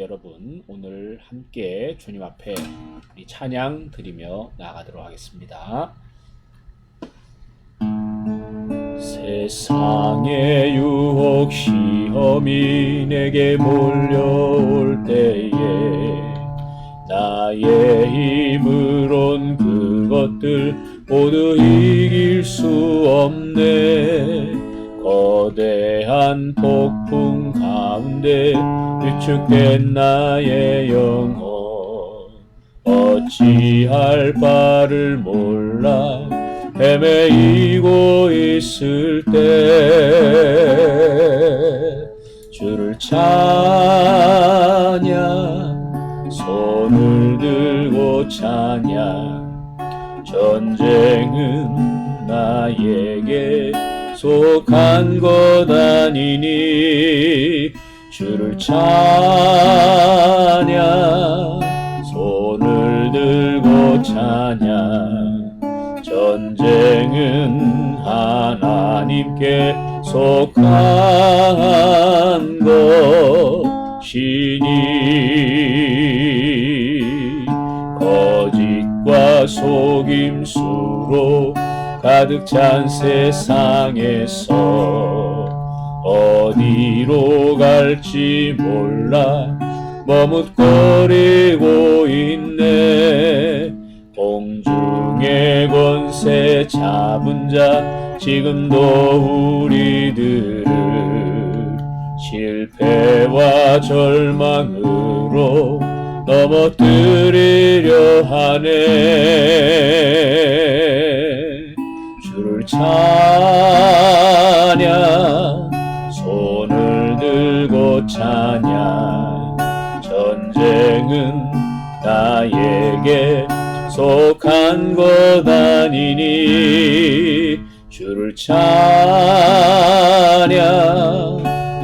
여러분, 오늘 함께 주님 앞에 우리 찬양 드리며 나아가도록 하겠습니다. 세상의 유혹 시험이 내게 몰려올 때에 나의 힘으론 그것들 모두 이길 수 없네. 거대한 폭풍 가운데 위축된 나의 영혼 어찌할 바를 몰라 헤매이고 있을 때 주를 찬양 손을 들고 찬양 전쟁은 나에게 속한 것 아니니 주를 찬양 손을 들고 찬양 전쟁은 하나님께 속한 것이니 거짓과 속임수로 가득 찬 세상에서 어디로 갈지 몰라 머뭇거리고 있네. 공중의 권세 잡은 자 지금도 우리들을 실패와 절망으로 넘어뜨리려 하네. 주를 찬양 손을 들고 찬양 전쟁은 나에게 속한 것 아니니 주를 찬양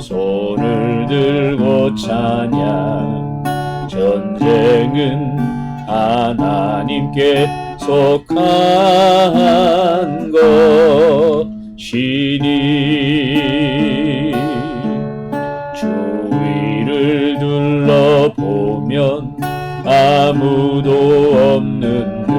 손을 들고 찬양 전쟁은 하나님께 속한 것이니 주위를 둘러보면 아무도 없는 듯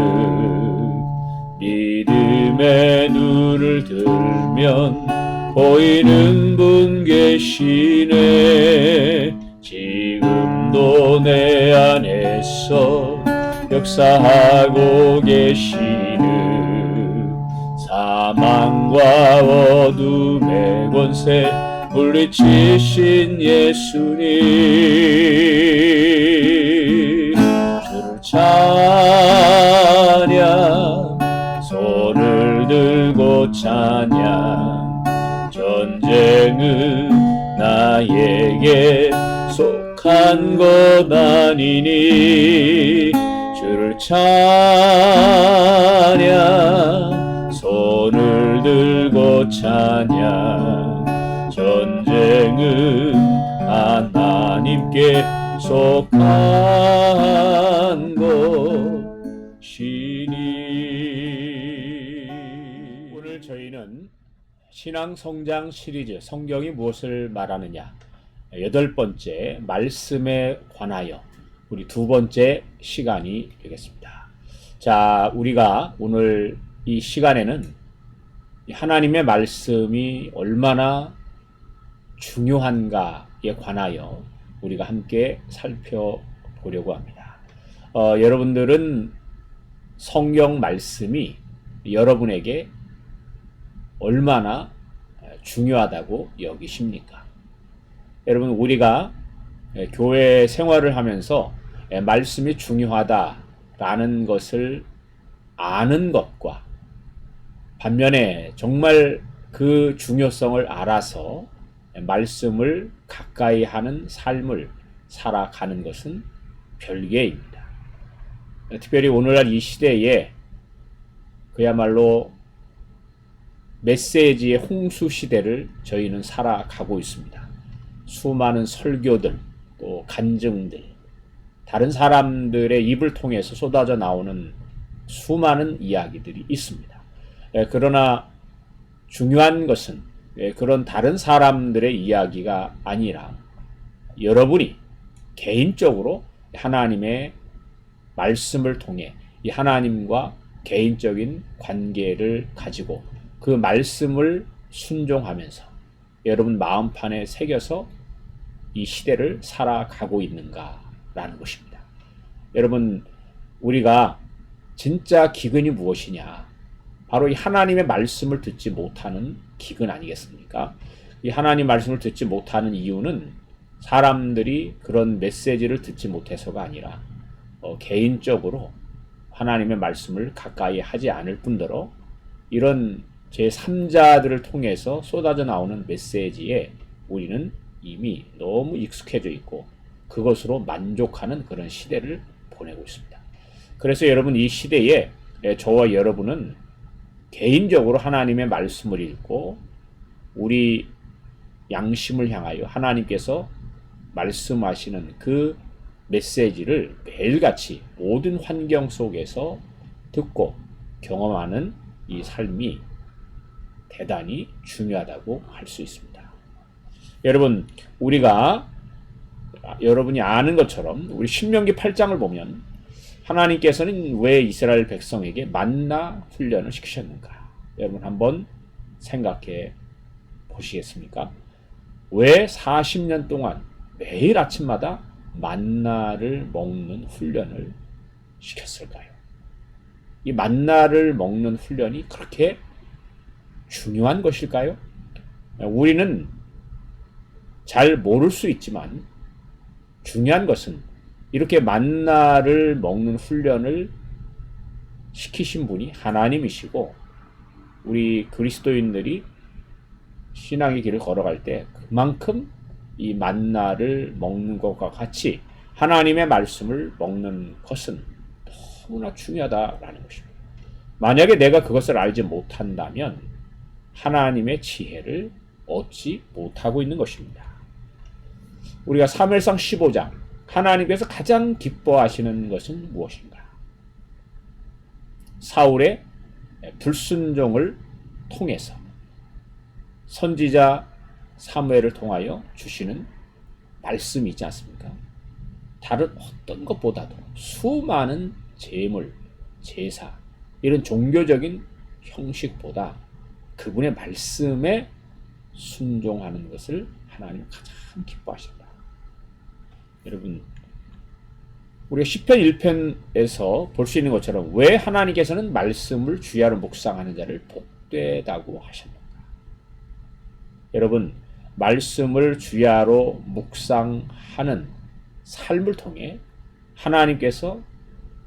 믿음의 눈을 들면 보이는 분 계시네. 지금도 내 안에서 역사하고 계시는 사망과 어둠의 권세 물리치신 예수님 주를 찬양 손을 들고 찬양 전쟁은 나에게 속한 것 아니니 주를 찬양 손을 들고 찬양 전쟁은 하나님께 속한 것이니. 오늘 저희는 신앙성장 시리즈 성경이 무엇을 말하느냐 8번째 말씀에 관하여 우리 2번째 시간이 되겠습니다. 자, 우리가 오늘 이 시간에는 하나님의 말씀이 얼마나 중요한가에 관하여 우리가 함께 살펴보려고 합니다. 여러분들은 성경 말씀이 여러분에게 얼마나 중요하다고 여기십니까? 여러분, 우리가 교회 생활을 하면서 말씀이 중요하다라는 것을 아는 것과 반면에 정말 그 중요성을 알아서 말씀을 가까이 하는 삶을 살아가는 것은 별개입니다. 특별히 오늘날 이 시대에 그야말로 메시지의 홍수 시대를 저희는 살아가고 있습니다. 수많은 설교들, 또 간증들, 다른 사람들의 입을 통해서 쏟아져 나오는 수많은 이야기들이 있습니다. 그러나 중요한 것은 그런 다른 사람들의 이야기가 아니라 여러분이 개인적으로 하나님의 말씀을 통해 이 하나님과 개인적인 관계를 가지고 그 말씀을 순종하면서 여러분 마음판에 새겨서 이 시대를 살아가고 있는가라는 것입니다. 여러분, 우리가 진짜 기근이 무엇이냐? 바로 이 하나님의 말씀을 듣지 못하는 기근 아니겠습니까? 이 하나님 말씀을 듣지 못하는 이유는 사람들이 그런 메시지를 듣지 못해서가 아니라 개인적으로 하나님의 말씀을 가까이 하지 않을 뿐더러 이런 제3자들을 통해서 쏟아져 나오는 메시지에 우리는 이미 너무 익숙해져 있고 그것으로 만족하는 그런 시대를 보내고 있습니다. 그래서 여러분, 이 시대에 저와 여러분은 개인적으로 하나님의 말씀을 읽고 우리 양심을 향하여 하나님께서 말씀하시는 그 메시지를 매일같이 모든 환경 속에서 듣고 경험하는 이 삶이 대단히 중요하다고 할 수 있습니다. 여러분, 우리가 여러분이 아는 것처럼 우리 신명기 8장을 보면 하나님께서는 왜 이스라엘 백성에게 만나 훈련을 시키셨는가? 여러분 한번 생각해 보시겠습니까? 왜 40년 동안 매일 아침마다 만나를 먹는 훈련을 시켰을까요? 이 만나를 먹는 훈련이 그렇게 중요한 것일까요? 우리는 잘 모를 수 있지만 중요한 것은 이렇게 만나를 먹는 훈련을 시키신 분이 하나님이시고 우리 그리스도인들이 신앙의 길을 걸어갈 때 그만큼 이 만나를 먹는 것과 같이 하나님의 말씀을 먹는 것은 너무나 중요하다라는 것입니다. 만약에 내가 그것을 알지 못한다면 하나님의 지혜를 얻지 못하고 있는 것입니다. 우리가 사무엘상 15장 하나님께서 가장 기뻐하시는 것은 무엇인가? 사울의 불순종을 통해서 선지자 사무엘을 통하여 주시는 말씀이 있지 않습니까? 다른 어떤 것보다도 수많은 제물, 제사, 이런 종교적인 형식보다 그분의 말씀에 순종하는 것을 하나님은 가장 기뻐하신다. 여러분, 우리가 시편 1편에서 볼 수 있는 것처럼 왜 하나님께서는 말씀을 주야로 묵상하는 자를 복되다고 하셨는가? 여러분, 말씀을 주야로 묵상하는 삶을 통해 하나님께서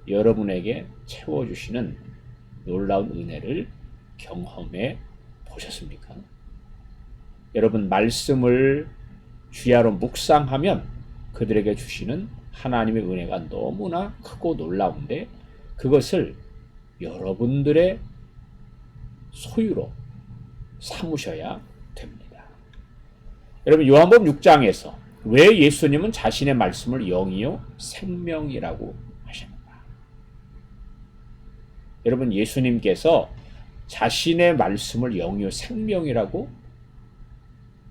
여러분에게 채워주시는 놀라운 은혜를 경험해 보셨습니까? 여러분, 말씀을 주야로 묵상하면 그들에게 주시는 하나님의 은혜가 너무나 크고 놀라운데 그것을 여러분들의 소유로 삼으셔야 됩니다. 여러분, 요한복음 6장에서 왜 예수님은 자신의 말씀을 영이요 생명이라고 하셨는가? 여러분, 예수님께서 자신의 말씀을 영이요 생명이라고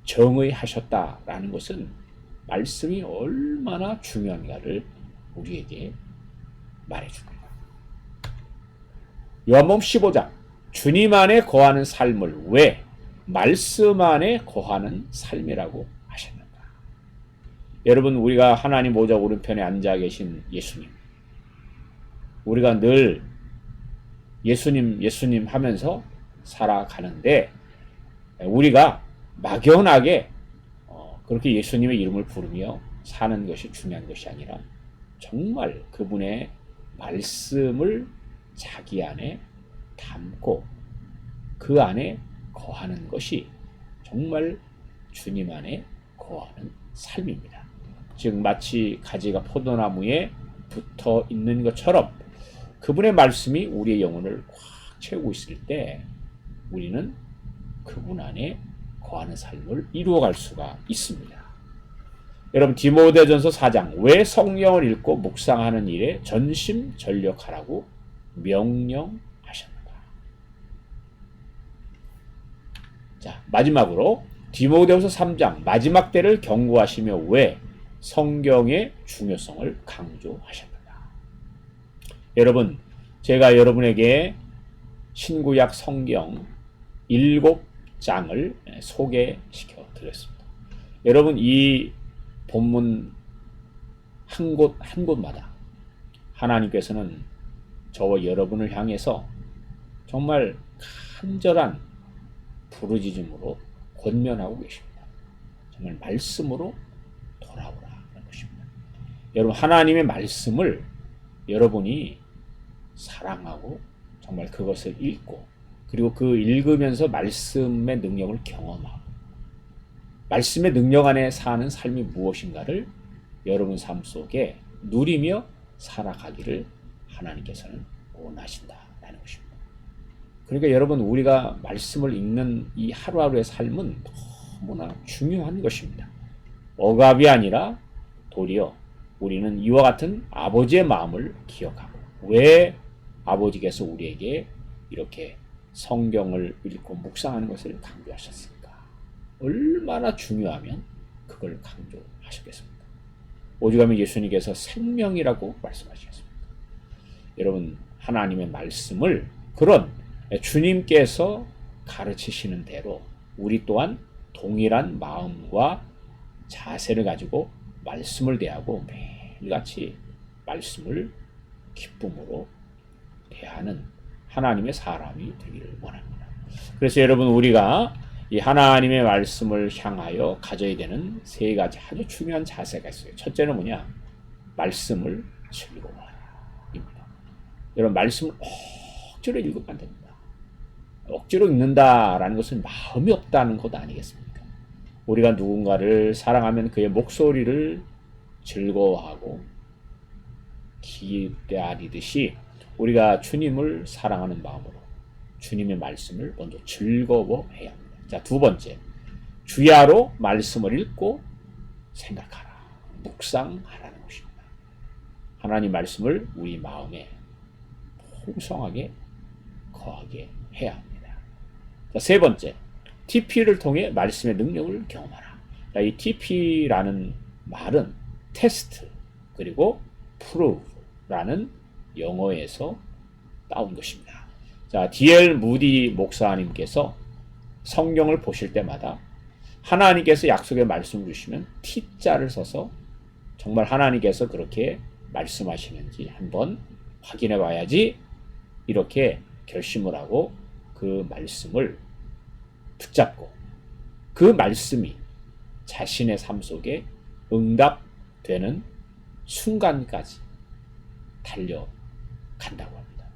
정의하셨다라는 것은 말씀이 얼마나 중요한가를 우리에게 말해줍니다. 요한복음 15장 주님 안에 거하는 삶을 왜 말씀 안에 거하는 삶이라고 하셨는가? 여러분, 우리가 하나님 오자 오른편에 앉아 계신 예수님, 우리가 늘 예수님 예수님 하면서 살아가는데 우리가 막연하게 그렇게 예수님의 이름을 부르며 사는 것이 중요한 것이 아니라 정말 그분의 말씀을 자기 안에 담고 그 안에 거하는 것이 정말 주님 안에 거하는 삶입니다. 즉 마치 가지가 포도나무에 붙어 있는 것처럼 그분의 말씀이 우리의 영혼을 꽉 채우고 있을 때 우리는 그분 안에 거하는 삶을 이루어갈 수가 있습니다. 여러분, 디모데전서 4장 왜 성경을 읽고 묵상하는 일에 전심전력하라고 명령하셨는가? 자, 마지막으로 디모데후서 3장 마지막 때를 경고하시며 왜 성경의 중요성을 강조하셨다. 여러분, 제가 여러분에게 신구약 성경 7장을 소개시켜 드렸습니다. 여러분, 이 본문 한 곳마다 하나님께서는 저와 여러분을 향해서 정말 간절한 부르짖음으로 권면하고 계십니다. 정말 말씀으로 돌아오라는 것입니다. 여러분, 하나님의 말씀을 여러분이 사랑하고 정말 그것을 읽고, 그리고 그 읽으면서 말씀의 능력을 경험하고, 말씀의 능력 안에 사는 삶이 무엇인가를 여러분 삶 속에 누리며 살아가기를 하나님께서는 원하신다라는 것입니다. 그러니까 여러분, 우리가 말씀을 읽는 이 하루하루의 삶은 너무나 중요한 것입니다. 억압이 아니라 도리어 우리는 이와 같은 아버지의 마음을 기억하고, 왜 아버지께서 우리에게 이렇게 성경을 읽고 묵상하는 것을 강조하셨을까? 얼마나 중요하면 그걸 강조하셨겠습니까? 오죽하면 예수님께서 생명이라고 말씀하시겠습니까? 여러분, 하나님의 말씀을 그런 주님께서 가르치시는 대로 우리 또한 동일한 마음과 자세를 가지고 말씀을 대하고 매일같이 말씀을 기쁨으로 대하는 하나님의 사람이 되기를 원합니다. 그래서 여러분, 우리가 이 하나님의 말씀을 향하여 가져야 되는 3가지 아주 중요한 자세가 있어요. 첫째는 뭐냐? 말씀을 즐거워하라입니다. 여러분, 말씀을 억지로 읽으면 안 됩니다. 억지로 읽는다라는 것은 마음이 없다는 것 아니겠습니까? 우리가 누군가를 사랑하면 그의 목소리를 즐거워하고 기다리듯이 우리가 주님을 사랑하는 마음으로 주님의 말씀을 먼저 즐거워해야 합니다. 자, 2번째, 주야로 말씀을 읽고 생각하라, 묵상하라는 것입니다. 하나님 말씀을 우리 마음에 풍성하게 거하게 해야 합니다. 자, 3번째, TP를 통해 말씀의 능력을 경험하라. 자, 이 TP라는 말은 테스트 그리고 prove라는 영어에서 따온 것입니다. 자, D.L. 무디 목사님께서 성경을 보실 때마다 하나님께서 약속의 말씀을 주시면 T자를 써서 정말 하나님께서 그렇게 말씀하시는지 한번 확인해 봐야지, 이렇게 결심을 하고 그 말씀을 붙잡고 그 말씀이 자신의 삶 속에 응답되는 순간까지 달려간다고 합니다.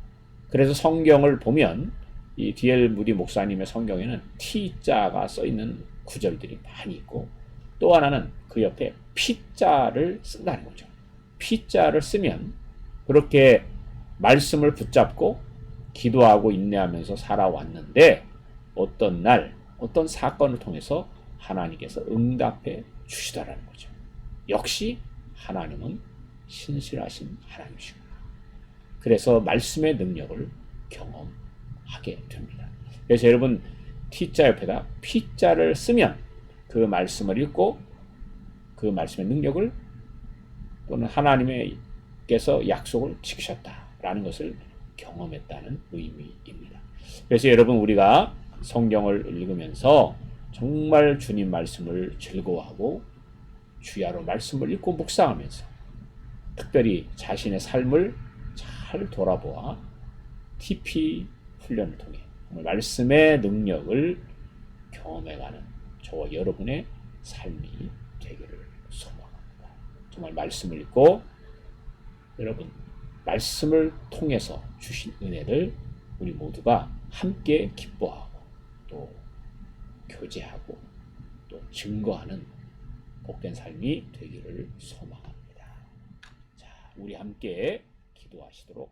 그래서 성경을 보면 이 D.L. 무디 목사님의 성경에는 T자가 써있는 구절들이 많이 있고, 또 하나는 그 옆에 P자를 쓴다는 거죠. P자를 쓰면 그렇게 말씀을 붙잡고 기도하고 인내하면서 살아왔는데 어떤 날 어떤 사건을 통해서 하나님께서 응답해 주시더라는 거죠. 역시 하나님은 신실하신 하나님이시구나. 그래서 말씀의 능력을 경험하게 됩니다. 그래서 여러분, T자 옆에다 P자를 쓰면 그 말씀을 읽고 그 말씀의 능력을, 또는 하나님께서 약속을 지키셨다라는 것을 경험했다는 의미입니다. 그래서 여러분, 우리가 성경을 읽으면서 정말 주님 말씀을 즐거워하고 주야로 말씀을 읽고 묵상하면서 특별히 자신의 삶을 잘 돌아보아 TP 훈련을 통해 말씀의 능력을 경험해가는 저와 여러분의 삶이 되기를 소망합니다. 정말 말씀을 읽고 여러분 말씀을 통해서 주신 은혜를 우리 모두가 함께 기뻐하고 또 교제하고 또 증거하는 복된 삶이 되기를 소망합니다. 자, 우리 함께 기도하시도록